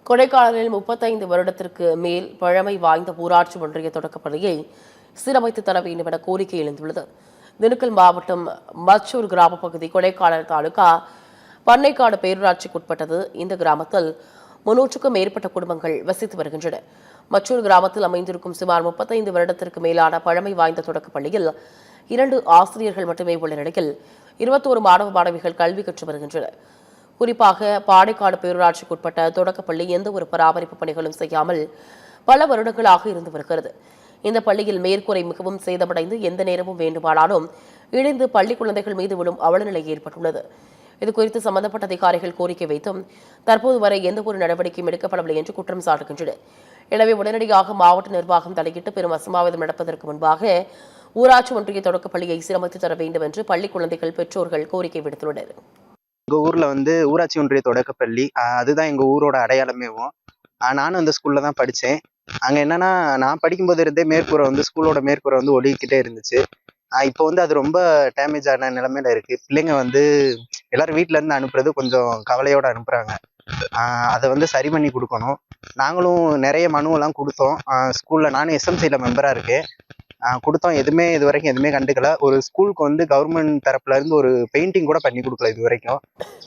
கொடைக்கானலில் 35 வருடத்திற்கு மேல் பழமை வாய்ந்த ஊராட்சி ஒன்றிய தொடக்கப்பள்ளியை சீரமைத்து தர வேண்டும் என கோரிக்கை எழுந்துள்ளது. திண்டுக்கல் மாவட்டம் மச்சூர் கிராம பகுதி கொடைக்கானல் தாலுகா பண்ணைக்காடு பேரூராட்சிக்குட்பட்டது. இந்த கிராமத்தில் 300க்கும் மேற்பட்ட குடும்பங்கள் வசித்து வருகின்றன. மச்சூர் கிராமத்தில் அமைந்திருக்கும் சுமார் 35 வருடத்திற்கு மேலான பழமை வாய்ந்த தொடக்கப்பள்ளியில் 2 ஆசிரியர்கள் மட்டுமே உள்ள நிலையில் 21 மாணவ மாணவிகள் கல்வி கற்று வருகின்றனர். குறிப்பாக பாடைக்காடு பேரூராட்சிக்குட்பட்ட தொடக்கப்பள்ளி எந்த ஒரு பராமரிப்பு பணிகளும் செய்யாமல் பல வருடங்களாக இருந்து வருகிறது. இந்த பள்ளியில் மேற்கூரை மிகவும் சேதமடைந்து எந்த நேரமும் வேண்டுமானாலும் இடிந்து பள்ளி குழந்தைகள் மீது விழும் அவலநிலை ஏற்பட்டுள்ளது. இதுகுறித்து சம்பந்தப்பட்ட அதிகாரிகள் கோரிக்கை வைத்தும் தற்போது வரை எந்த ஒரு நடவடிக்கையும் எடுக்கப்படவில்லை என்று குற்றம் சாட்டுகின்றனர். எனவே உடனடியாக மாவட்ட நிர்வாகம் தலையிட்டு பெரும் அசம்பாவிதம் நடப்பதற்கு முன்பாக ஊராட்சி ஒன்றிய தொடக்கப்பள்ளியை சீரமைத்து தர வேண்டும் என்று பள்ளி குழந்தைகள் பெற்றோர்கள் கோரிக்கை விடுத்துள்ளனர். எங்க ஊர்ல ஊராட்சி ஒன்றிய தொடக்கப்பள்ளி அதுதான் எங்க ஊரோட அடையாளமேவும். நானும் அந்த ஸ்கூல்ல தான் படித்தேன். அங்க என்னன்னா, நான் படிக்கும்போது இருந்தே மேற்கூரை ஸ்கூலோட மேற்கூரை ஒழுகிக்கிட்டே இருந்துச்சு. இப்போ அது ரொம்ப டேமேஜ் ஆன நிலைமையில இருக்கு. பிள்ளைங்க எல்லாரும் வீட்ல இருந்து அனுப்புறது கொஞ்சம் கவலையோட அனுப்புறாங்க. அதை சரி பண்ணி கொடுக்கணும். நாங்களும் நிறைய மனுவெல்லாம் கொடுத்தோம். ஸ்கூல்ல நானும் எஸ்எம்சியில மெம்பரா இருக்கேன். கொடுத்தோம். இது வரைக்கும் எதுவுமே கண்டுக்கல. ஒரு ஸ்கூலுக்கு கவர்மெண்ட் தரப்புல இருந்து ஒரு பெயிண்டிங் கூட பண்ணி கொடுக்கல இது வரைக்கும்.